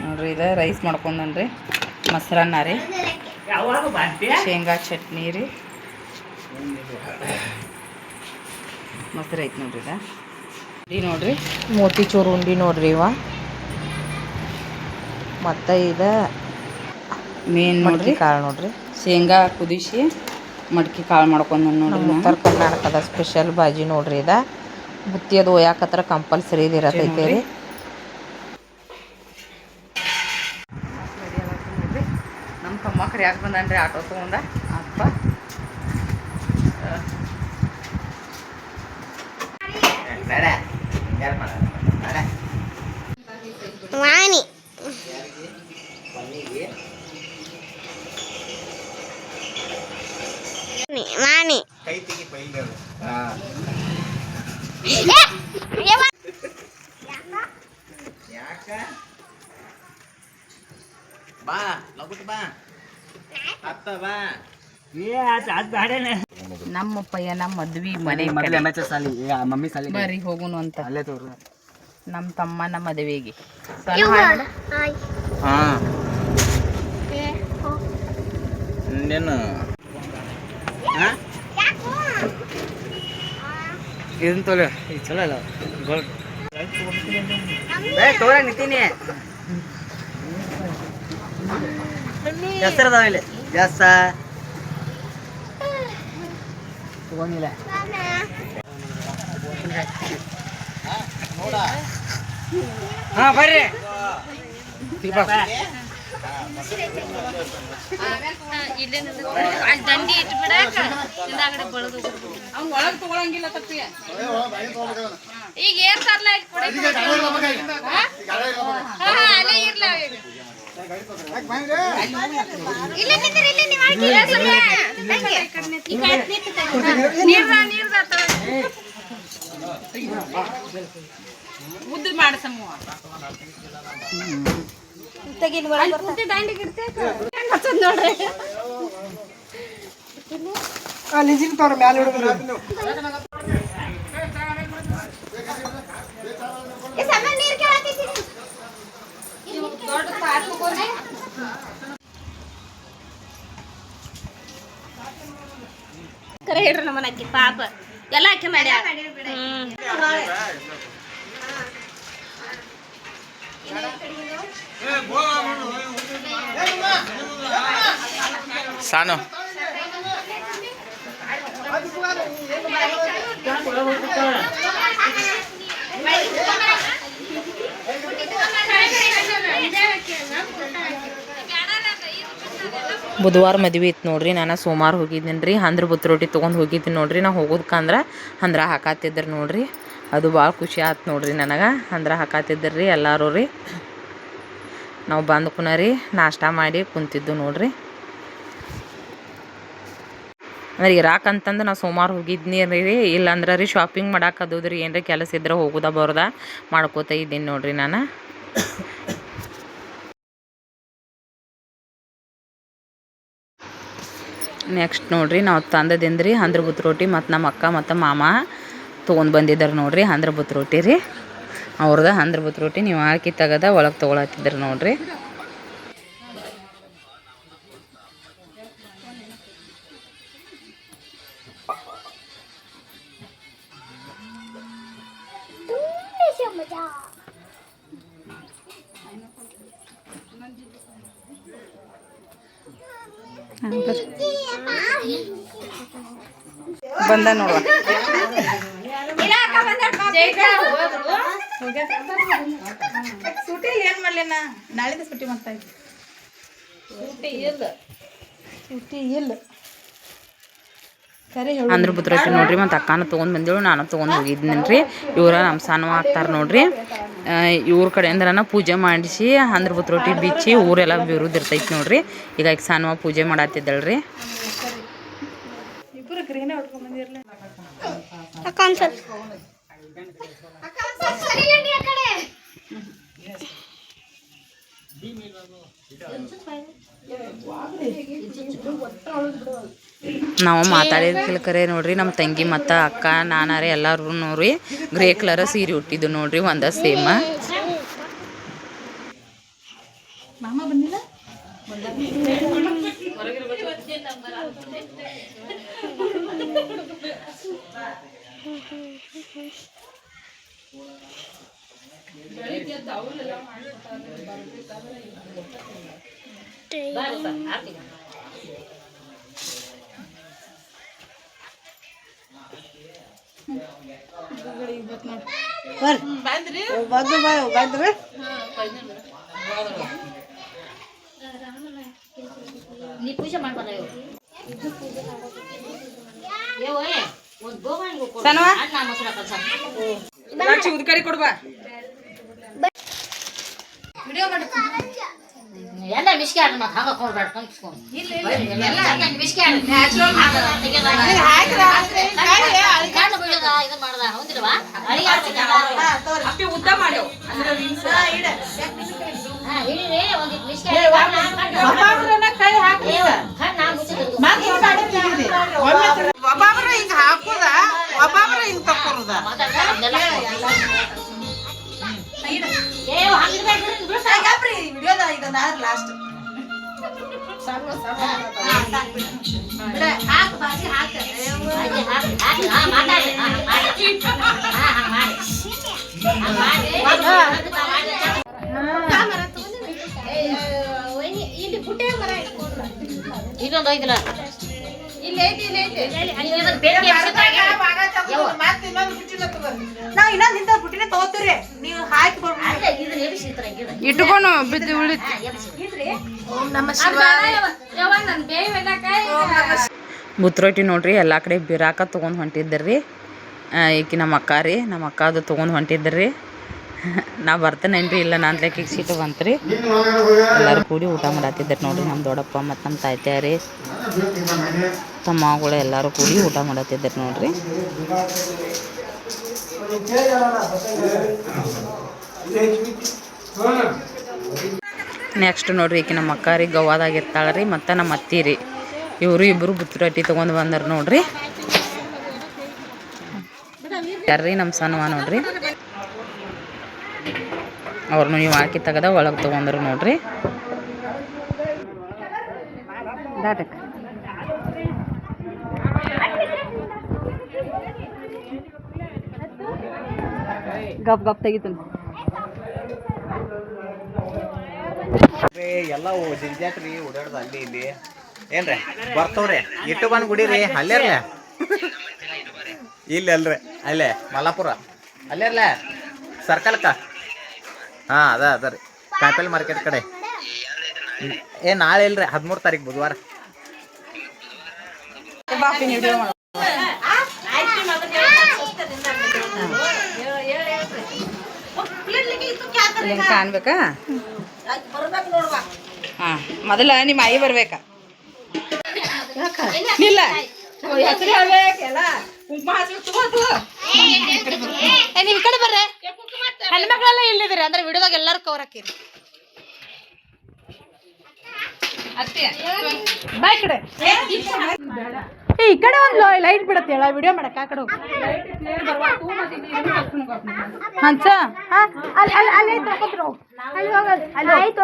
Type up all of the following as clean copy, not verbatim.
ನೋಡ್ರಿ ಇದು ರೈಸ್ ಮಾಡ್ಕೊಂಡನ್ರಿ ಮೊಸರನ್ನ ರೀ ಶೇಂಗಾ ಚಟ್ನಿ ರೀ ಮೊಸರು ಐತೆ ನೋಡ್ರಿ ಇದು ನೋಡ್ರಿ ಮೋತಿಚೂರು ಉಂಡಿ ನೋಡ್ರಿ ಇವ ಮತ್ತು ಇದು ಮೇನ್ ನೋಡ್ರಿ ಕಾಳು ನೋಡ್ರಿ ಶೇಂಗಾ ಕುದಿಸಿ ಮಡ್ಕಿ ಕಾಳು ಮಾಡ್ಕೊಂಡು ನೋಡ್ರಿ ಉತ್ತರ ಕರ್ನಾಟಕದ ಸ್ಪೆಷಲ್ ಬಾಜಿ ನೋಡ್ರಿ ಇದು ಬುತ್ತಿ ಅದು ಒಯ್ಯಾಕತ್ರ ಕಂಪಲ್ಸರಿ ಇದು ಇರತೈತೆ ರೀ ನಮ್ಮ ತಮ್ಮ ಕರಿಯಾಕೆ ಬಂದನ್ರಿ ಆಟೋ ತೊಗೊಂಡ ಅಪ್ಪ ವಾಣಿ ವಾಣಿ ಬಾ ಲಗುಟ್ ಬಾ ಅತ್ತ ಬಾ ನಮ್ಮಪ್ಪಯ್ಯ ನಮ್ಮ ಮದ್ವಿ ಮನೆ ಮಮ್ಮಿ ಸಾಲಿ ಬರ್ರಿ ಹೋಗುನು ಅಂತ ಅಲ್ಲೇ ತೋರು ನಮ್ಮ ತಮ್ಮನ ಮದುವೆಗೆ ಹಾ ಇನ್ನೇನು ಇದನ್ನ ತೋಲ ಇದು ಚಲೋ ಅಲ್ಲ ತೋರ ನಿಂತೀನಿ ಹೆಸರು ಅದಾವ ಇಲ್ಲಿ ಜಾಸ್ತ ತಗೊಂಡಿಲ್ಲ ಹಾ ಬರ್ರಿ ದಂಡಿ ಇಟ್ಬಿಡಾಕ ಹಿಂದಾಗಡೆ ಬಳದು ಅವ್ನು ಒಳಗೆ ತಗೊಳಂಗಿಲ್ಲ ತಪ್ಪಿಯ ಈಗ ಏನ್ ತರ್ಲ ಅಲ್ಲೇ ಇರ್ಲ ಇಲ್ಲ ಮುದ್ದು ಮಾಡಸಮ್ಮ ನೋಡ್ರಿ ಕರೆ ಹೇಳ್ರಿ ನಮ್ಮನ ಅಕ್ಕಿ ಪಾಪ ಎಲ್ಲ ಅಕ್ಕಿ ಮಾಡ್ಯ ಸಾನು ಬುಧವಾರ ಮದುವೆ ಇತ್ತು ನೋಡ್ರಿ ನಾನು ಸೋಮವಾರ ಹೋಗಿದ್ದೀನಿ ರೀ ಹಂದ್ರ ಬುತ್ತ ರೊಟ್ಟಿ ತೊಗೊಂಡು ಹೋಗಿದ್ದೀನಿ ನೋಡ್ರಿ ನಾವು ಹೋಗೋದಕ್ಕಂದ್ರೆ ಹಂದ್ರ ಹಾಕಾತಿದ್ರು ನೋಡ್ರಿ ಅದು ಭಾಳ ಖುಷಿ ಆಯ್ತು ನೋಡ್ರಿ ನನಗೆ ಹಂದ್ರ ಹಾಕಾತಿದ್ರು ರೀ ಎಲ್ಲರೂ ರೀ ನಾವು ಬಂದು ಕುನ ರೀ ನಾಷ್ಟ ಮಾಡಿ ಕುಂತಿದ್ದು ನೋಡ್ರಿ ಅಂದ್ರೆ ಇರಾಕಂತಂದು ನಾವು ಸೋಮವಾರ ಹೋಗಿದ್ನಿ ರೀ ಇಲ್ಲಾಂದ್ರೆ ರೀ ಶಾಪಿಂಗ್ ಮಾಡಾಕದೋದು ರೀ ಏನ್ರಿ ಕೆಲಸ ಇದ್ರೆ ಹೋಗೋದ ಬರೋದ ಮಾಡ್ಕೋತ ಇದ್ದೀನಿ ನೋಡ್ರಿ ನಾನು ನೆಕ್ಸ್ಟ್ ನೋಡ್ರಿ ನಾವು ತಂದದಿಂದ್ರಿ ಹಂದ್ರ ಬುತ್ತ ರೊಟ್ಟಿ ಮತ್ತು ನಮ್ಮ ಅಕ್ಕ ಮತ್ತು ಮಾಮ ತೊಗೊಂಡು ಬಂದಿದ್ದಾರೆ ನೋಡ್ರಿ ಹಂದ್ರ ಬುತ್ತ ರೊಟ್ಟಿ ರೀ ಅವ್ರದ ಹಂದ್ರ ಬುತ್ತ ರೊಟ್ಟಿ ನೀವು ಹಾಕಿ ತೆಗದ ಒಳಗೆ ತೊಗೊಳತ್ತಿದ್ರು ನೋಡ್ರಿ ಬಂದ ನೋಡುವ ಸುಟಿ ಏನ್ ಮಾಡ್ಲೇನ ನಾಳಿದ ಸುಟಿ ಮಾಡ್ತಾ ಇದ್ವಿ ಸುಟಿ ಇಲ್ಲ ಹಂದ್ರ ಬುತ್ತ ರೊಟ್ಟಿ ನೋಡ್ರಿ ಮತ್ತು ಅಕ್ಕನ ತೊಗೊಂಡು ಬಂದೇಳು ನಾನು ತೊಗೊಂಡು ಹೋಗಿದ್ದೀನಿ ರೀ ಇವ್ರ ನಮ್ಮ ಸಣ್ಣ ಆಗ್ತಾರೆ ನೋಡ್ರಿ ಇವ್ರ ಕಡೆಯಿಂದ ಪೂಜೆ ಮಾಡಿಸಿ ಹಂದ್ರ ಬುತ್ತ ರೊಟ್ಟಿ ಬಿಚ್ಚಿ ಊರೆಲ್ಲ ಬಿರುದಿರ್ತೈತಿ ನೋಡ್ರಿ ಈಗ ಸಣ್ಣ ಪೂಜೆ ಮಾಡತ್ತಿದ್ದಳ್ರಿ ನಾವು ಮಾತಾಡಿದ ಕರೆ ನೋಡ್ರಿ ನಮ್ಮ ತಂಗಿ ಮತ್ತು ಅಕ್ಕ ನಾನಾರೇ ಎಲ್ಲರೂ ನೋಡ್ರಿ ಗ್ರೇ ಕಲರ್ ಸೀರೆ ಉಟ್ಟಿದ್ದು ನೋಡ್ರಿ ಒಂದ ಸೇಮ್ ಮಾಮ ಬಂದಿಲ್ಲ ಬಂದ್ರಿ ನೀ ಪೂಜೆ ಮಾಡ್ಬಾರ ಸನವಾ ಲಾಕ್ಷಿ ಉದ್ಕಡಿ ಕೊಡ್ಬಾ ಎಲ್ಲ ಮಿಸ್ಕೆ ಆಡ ಮತ್ತೆ ಹಾಕ ಕೊಡ್ಬೇಡ ಕನ್ಸ್ಕೊಂಡು ಮಿಸ್ಕೆ ಆಡ ಇದು ಮಾಡ್ದ ಹೊಂದಿಲ್ವಾ ಉದ್ದ ಮಾಡ್ಯವು ಹಿಡೀರಿ ಒಂದಿಟ್ಟು ಮಿಸ್ಕೆ ಒಬ್ಬೊಬ್ರು ಹಿಂಗ ಹಾಕುದ ಒಬ್ಬೊಬ್ರು ಹಿಂಗ ತಕ್ಕೊರುದ ವಿಡಿಯೋದ ಇದೊಂದು ಆದ್ರೆ ಲಾಸ್ಟ್ ಇದೊಂದು ಐದಿಲ್ಲ ನಾವ್ ಇನ್ನೊಂದ್ ಇಂತ ಪುಟ್ಟಿನ ತಗೋತೀರಿ ನೀವು ಹಾಕಿ ಇಟ್ಕೊಂಡು ಬಿದ್ದು ಉಳಿತು ಬುತ್ರೊಟ್ಟಿ ನೋಡ್ರಿ ಎಲ್ಲ ಕಡೆ ಬಿರಾಕ ತೊಗೊಂಡು ಹೊಂಟಿದ್ದರ್ರಿ ಈಕಿ ನಮ್ಮ ಅಕ್ಕ ರೀ ನಮ್ಮ ಅಕ್ಕ ಅದು ತೊಗೊಂಡು ಹೊಂಟಿದ್ದರ್ರಿ ನಾ ಬರ್ತೇನೇನ್ರಿ ಇಲ್ಲ ನಾನು ಲೆಕ್ಕಿಗೆ ಸೀಟು ಬಂತ್ರಿ ಎಲ್ಲರೂ ಕೂಡಿ ಊಟ ಮಾಡತ್ತಿದ್ದಾರೆ ನೋಡ್ರಿ ನಮ್ಮ ದೊಡ್ಡಪ್ಪ ಮತ್ತು ನಮ್ಮ ತಾಯ್ತಾರಿ ತಮ್ಮಗಳು ಎಲ್ಲರೂ ಕೂಡಿ ಊಟ ಮಾಡತ್ತಿದ್ದಾರೆ ನೋಡ್ರಿ ನೆಕ್ಸ್ಟ್ ನೋಡ್ರಿ ಈಕಿ ನಮ್ಮ ಅಕ್ಕ ರೀ ಗೋವಾದಾಗಿರ್ತಾಳೆ ರೀ ಮತ್ತು ನಮ್ಮ ಅತ್ತಿ ರೀ ಇವರು ಇಬ್ಬರು ಬುತ್ತರೊಟ್ಟಿ ತೊಗೊಂಡು ಬಂದಾರ ನೋಡ್ರಿ ಯಾರ್ರಿ ನಮ್ಮ ಸಣ್ಣವ ನೋಡ್ರಿ ಅವ್ರನ್ನು ನೀವು ಹಾಕಿ ತೆಗದ ಒಳಗೆ ತೊಗೊಂಡ್ರು ನೋಡ್ರಿ ಗಪ್ ಗಪ್ ತೆಗಿತು ಎಲ್ಲ ಜಿಂಜಾಟ್ರಿ ಓಡಾಡ್ದ ಅಲ್ಲಿ ಇಲ್ಲಿ ಏನ್ರಿ ಬರ್ತವ್ರಿ ಇಟ್ಟು ಬಂದು ಗುಡಿರಿ ಅಲ್ಲೇರ್ಲ ಇಲ್ಲಿ ಅಲ್ರಿ ಅಲ್ಲೇ ಮಲ್ಲಾಪುರ ಅಲ್ಲೇರ್ಲ ಸರ್ಕಲ್ಕ ಹಾಂ ಅದ ರೀ ಕಾಯಿಪಲ್ಲೆ ಮಾರ್ಕೆಟ್ ಕಡೆ ನಾಳೆ ಇಲ್ರಿ 13 ತಾರೀಕು ಬುಧವಾರ ಕಾಣ್ಬೇಕಾ ಹಾಂ ಮೊದಲ ನಿಮ್ಮ ಆಯಿ ಬರ್ಬೇಕಾ ಇಲ್ಲ ಹೆಸರು ಹೇಳ್ಬೇಕೆಲ್ಲ ಕುಂಕುಮ ಹಚ್ಬೇಕು ನೀವು ಈ ಕಡೆ ಬರ್ರೆ ಹೆಣ್ಮಕ್ಳೆಲ್ಲ ಇಲ್ಲಿದ್ದೀರಿ ಅಂದ್ರೆ ವಿಡಿಯೋದಾಗ ಎಲ್ಲರೂ ಕವರ್ ಹಾಕಿರಿ ಬಾ ಈ ಕಡೆ ಈ ಕಡೆ ಒಂದು ಲೈಟ್ ಬಿಡತ್ತೆ ಹೇಳ ವಿಡಿಯೋ ಮಾಡಕ್ಕೆ ಆ ಕಡೆ ಹಂಚ ಅಲ್ಲಿ ತಗೋದ್ರು ಅಲ್ಲಿ ಹೋಗೋದು ಅಲ್ಲಿ ಆಯ್ತು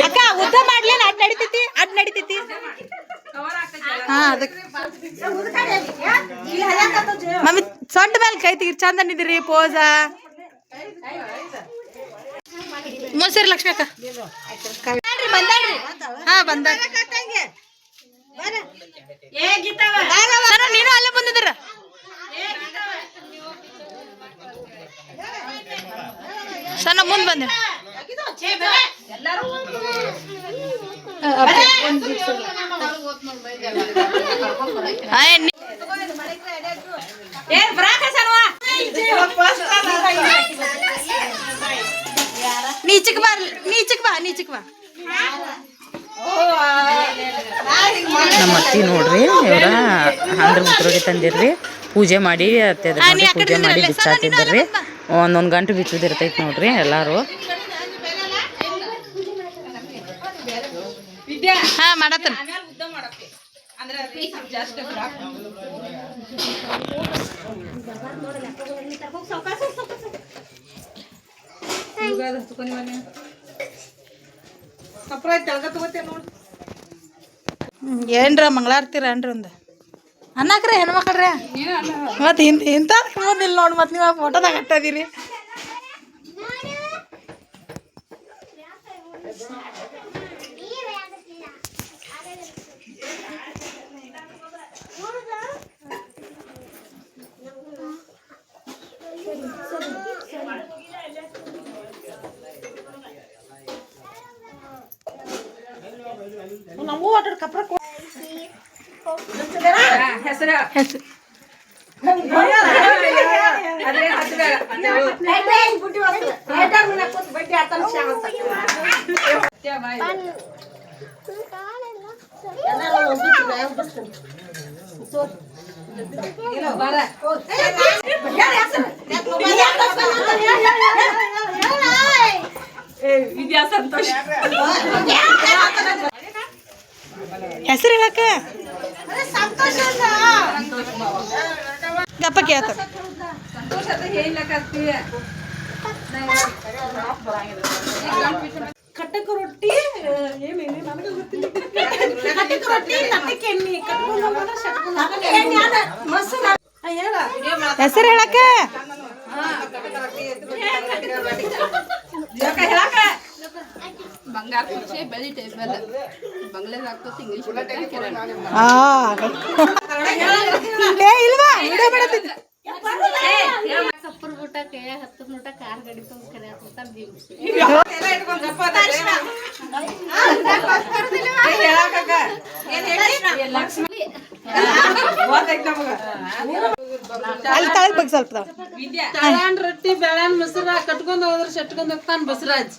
ಅಕ್ಕ ಉದ್ದ ಮಾಡ್ಲೇನ ಅಡ್ ನಡಿತೈತಿ ಹಾ ಅದಕ್ಕೆ ಮಮ್ಮಿ ಸೊಂಟ ಮೇಲೆ ಕೈ ತೆಗಿ ಚಂದ ನಿದಿರಿ ಪೋಸ ಮುನ್ಸರಿ ಲಕ್ಷ್ಮಿ ಅಕ್ಕ ಬಂದಾಳ್ರಿ ಹಾ ಬಂದ ನೀನು ಅಲ್ಲೇ ಬಂದಿದ್ದೀರ ಸಣ್ಣ ಮುಂದೆ ಬಂದೆ ನೀಚಕ್ ಬಾ ನಮ್ಮ ಅತ್ತಿ ನೋಡ್ರಿ ಇವರ ಅಂದ್ರೆ ಮುದ್ರೋಗಿ ತಂದಿರ್ರಿ ಪೂಜೆ ಮಾಡಿ ಪೂಜೆ ಮಾಡಿ ಬಿಚ್ಚಾತಿದ್ದರ್ರಿ ಒಂದೊಂದು ಗಂಟೆ ಬಿಚ್ಚುದಿರ್ತೈತಿ ನೋಡ್ರಿ ಎಲ್ಲಾರು ಹಾ ಮಾಡತ್ತ ಏನ್ರ ಮಂಗಳಾರ್ತಿರ ಏನ್ರಿ ಒಂದು ಅನ್ನಕ್ರಿ ಹೆಣ್ಮಕ್ಳ್ರಿ ಮತ್ತೆ ಇಂಥ ಮುಂದಿಲ್ಲ ನೋಡಿ ಮತ್ತೆ ನೀವು ಫೋಟೋದಾಗ ಹತ್ತದಿರಿ ನಮಗೂ ವಾಟರ್ ಕಪ್ರ ಹೆಸರು ವಿದ್ಯಾ ಸಂತೋಷ ಹೆಸರು ಹೇಳಕ್ಕ ಗಪ್ಪ ಕೇಳ್ತ ಕಟ್ಟಕ ರೊಟ್ಟಿ ಹೆಸರು ಹೇಳಕ್ಕ ಬಂಗಾರ ಕುರ್ಚಿ ಬೆಳಿ ಟೇಬಲ್ ಬಂಗ್ಲೆದ್ ಆಗ್ತದೆ ಇಂಗ್ಲೀಷ್ ಇಲ್ವಾ ವಿಡಿಯೋ ಮಾಡತ್ತಿದ್ದೆ ಕಪ್ಪರ್ ಊಟ ಕೈಯಾಗ ಹತ್ತದ ಊಟ ಕಾರ್ ಗಾಡಿ ತುಂಬ ಕರೆಯತ್ತ ಬಿಸಿ ಅಲ್ಲಿ ತಳಗ್ ಬಗ್ಗೆ ಸ್ವಲ್ಪ ತಳಾನ್ ರೊಟ್ಟಿ ಬೆಳಾನ್ ಮೊಸರ ಕಟ್ಕೊಂಡ್ ಹೋದ್ರ ಸಟ್ಕೊಂಡ್ ಹೋಗ್ತಾನ ಬಸರಾಜ್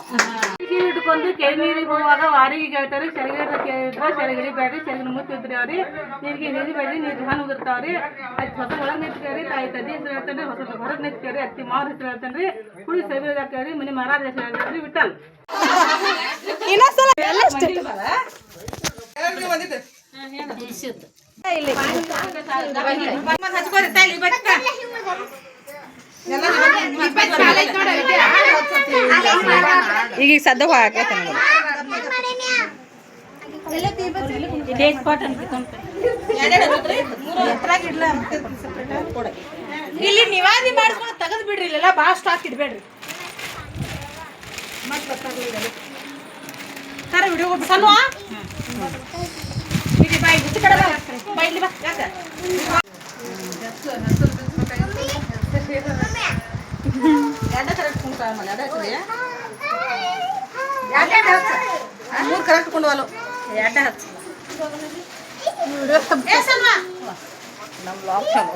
ಹಿಡ್ಕೊಂಡು ಕೆರೆ ನೀರಿಗೆ ಹೋಗುವಾಗ ವಾರಿಗೆ ಹೇಳ್ತಾರೆ ಸೆರಗಿಡ ಕೇಳಿದ್ರ ಸೆರಗಿಡಿ ಬೇಡ್ರಿ ಸೆರಗಿನ ಮುತ್ತಿದ್ರಿ ಅವ್ರಿ ನೀರಿಗೆ ನೀರು ಬೇಡ್ರಿ ನೀರು ಹಾಲು ಉದಿರ್ತಾವ್ರಿ ಅದು ಹೊಸ ಒಳಗೆ ನಿಂತ್ಕೇರಿ ತಾಯಿ ತಂದೆ ಹೆಸರು ಹೇಳ್ತಾನೆ ಹೊಸ ಹೊರಗೆ ನಿಂತ್ಕೇರಿ ಅತ್ತಿ ಮಾವ್ರ ಹೆಸರು ಹೇಳ್ತಾನ್ರಿ ಕುಳಿ ಸೈಬಿ ಹಾಕ್ಯಾರಿ ಮನೆ ಮಹಾರಾಜ ಹೆಸರು ಹೇಳ್ತಾನ್ರಿ ವಿಠಲ್ ಇನ್ನೊಂದ್ಸಲ ಎಲ್ಲ ಅಷ್ಟೇ ಈಗ ಸದ್ಯ ಹಾಕೈತೆ ಇಲ್ಲಿ ನಿವಾದಿ ಮಾಡ್ಕೊಂಡು ತೆಗೆದು ಬಿಡ್ರಿ ಇಲ್ಲೆಲ್ಲ ಭಾಳ ಸ್ಟಾಕ್ ಇಡ್ಬೇಡ್ರಿ ಸರ ವಿಡಿಯೋ ಕೊಟ್ಟು ಸಣ್ಣ ಬಾಯ್ ಮುಚ್ಚಿ ಕಡೆ ಬಾ ಇಲ್ಲಿ ಬಾ ಯಾಕೆ ಮೂರು ಕರೆಕ್ಟ್ ಕೊಂಡವಲ್ಲ ಎರಡ ಹಚ್ಚ ನಮ್ಮ ಲಾಕ್ ಚಲೋ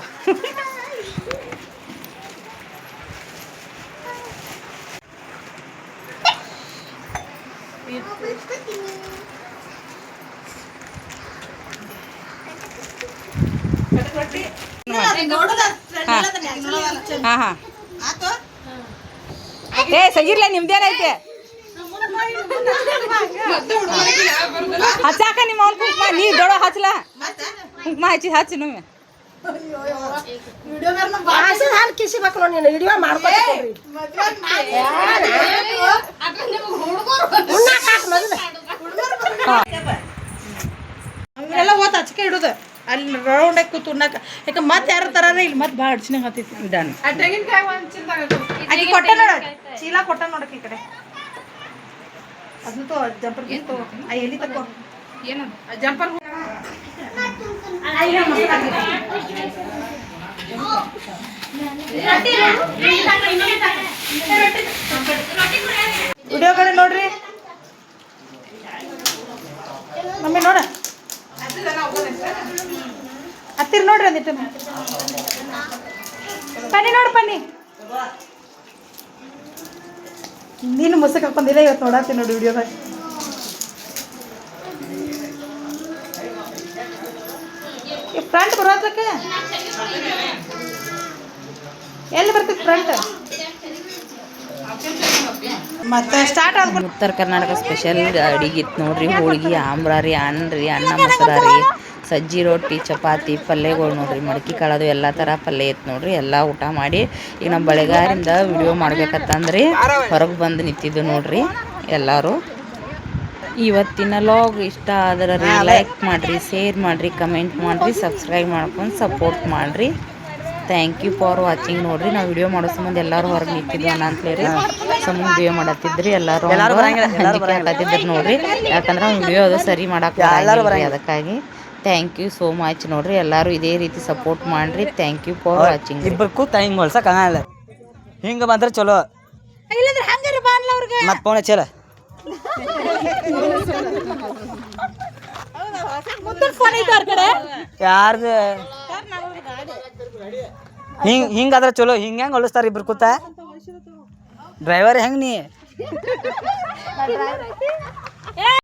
ಹಾ ಹಾ ಏ ಸಗಿರ್ಲ ನಿಮ್ದೇನೈತೆ ಹಚ್ಚಾಕ ನಿಮ್ಮ ಅವ್ನ ಕುಂಕುಮ ನೀ ದೊಡ್ಡ ಹಚ್ಚಲ ಕುಂಕುಮ ಹಚ್ಚಿ ನೀವು ಕಿಸಿ ಮಕ್ಕಳು ನೀನು ವಿಡಿಯೋ ಮಾಡ್ಕೊತೀವಿ ಇವರೆಲ್ಲ ಓದ್ ಹಚ್ಕೆ ಇಡುದು ಅಲ್ಲಿ ರೌಂಡ್ ಆಗಿ ಕೂತು ಉಣ್ಣಾಕ ಯಾಕೆ ಮತ್ತೆ ಯಾರು ತರಾರ ಇಲ್ಲಿ ಮತ್ತೆ ಭಾಳ ಅಡ್ಚಿನಾಗ ಹತ್ತೈತಿ ಡನ್ ಆಕಿ ಕೊಟ್ಟ ನೋಡ ಚೀಲ ಕೊಟ್ಟ ನೋಡಕ್ ಈ ಕಡೆ ಅದನ್ನ ತೋ ಜಂಪರ್ ತೋ ಎಲ್ಲಿ ತಕೋ ಏನು ಜಂಪರ್ ವಿಡಿಯೋ ಕಡೆ ನೋಡ್ರಿ ಮಮ್ಮಿ ನೋಡ ಹತ್ತಿರ ನೋಡ್ರಿ ಅಂದಿಟ್ಟು ಪನ್ನಿ ನೋಡು ಪನ್ನಿ ನೀನು ಮುಸಕ್ ಹಾಕೊಂಡಿಲ್ಲ ಇವತ್ತು ನೋಡತ್ತೀನಿ ನೋಡಿ ವಿಡಿಯೋದಾಗ ಫ್ರಂಟ್ ಬರೋದಕ್ಕೆ ಎಲ್ಲಿ ಬರ್ತೈತಿ ಫ್ರಂಟ್ ಮತ್ತೆ ಸ್ಟಾರ್ಟ್ ಆದ್ಮೇಲೆ ಉತ್ತರ ಕರ್ನಾಟಕ ಸ್ಪೆಷಲ್ ಅಡಿಗೆ ಇತ್ತು ನೋಡ್ರಿ ಹೋಳಿಗೆ ಆಮ್ರ ರೀ ಅನ್ನ ಮೊಸರ ರೀ ಸಜ್ಜಿ ರೊಟ್ಟಿ ಚಪಾತಿ ಪಲ್ಯಗಳು ನೋಡ್ರಿ ಮಡಕಿ ಕಾಳದು ಎಲ್ಲ ಥರ ಪಲ್ಯ ಐತೆ ನೋಡ್ರಿ ಎಲ್ಲ ಊಟ ಮಾಡಿ ಈಗ ನಮ್ಮ ಬಳೆಗಾರಿಂದ ವಿಡಿಯೋ ಮಾಡ್ಬೇಕಂತಂದ್ರಿ ಹೊರಗೆ ಬಂದು ನಿಂತಿದ್ದು ನೋಡ್ರಿ ಎಲ್ಲರೂ. ಇವತ್ತಿನ ಲಾಗ್ ಇಷ್ಟ ಆದ್ರೆ ಲೈಕ್ ಮಾಡಿರಿ, ಶೇರ್ ಮಾಡಿರಿ, ಕಮೆಂಟ್ ಮಾಡಿರಿ, ಸಬ್ಸ್ಕ್ರೈಬ್ ಮಾಡ್ಕೊಂಡು ಸಪೋರ್ಟ್ ಮಾಡಿರಿ. Thank you for watching. ನೋಡ್ರಿ ನಾವು ವಿಡಿಯೋ ಮಾಡೋ ಸಂಬಂಧ ಎಲ್ಲರೂ ಹೊರಗೆ ನಿಂತಿದ್ವಿ ಅಂತೇಳಿ ಸಂಬಂಧ ವಿಡಿಯೋ ಮಾಡತ್ತಿದ್ರಿ. ಎಲ್ಲರೂ ಹಾಕತ್ತಿದ್ರಿ ನೋಡ್ರಿ, ಯಾಕಂದ್ರೆ ವಿಡಿಯೋ ಅದು ಸರಿ ಮಾಡಕ್ಕೆ ಅದಕ್ಕಾಗಿ. Thank you so much. ನೋಡ್ರಿ ಎಲ್ಲರೂ ಇದೇ ರೀತಿ ಸಪೋರ್ಟ್ ಮಾಡಿರಿ. Thank you for watching. ಇಬ್ಬರು ಕೂತ ಹಿಂಗೆ ಹೊಲ್ಸಕ್ಕೆ ಆಗಲ್ಲ, ಹಿಂಗೆ ಬಂದ್ರೆ ಚಲೋ. ಮತ್ತೆ ಫೋನ್ ಹಚ್ಚಲ ಯಾರ್ದು ಹಿಂಗಾದ್ರೆ ಚಲೋ. ಹಿಂಗೆ ಹೆಂಗೆ ಹೊಲಿಸ್ತಾರೆ ಇಬ್ರು ಕೂತ? ಡ್ರೈವರ್ ಹೆಂಗೆ ನೀ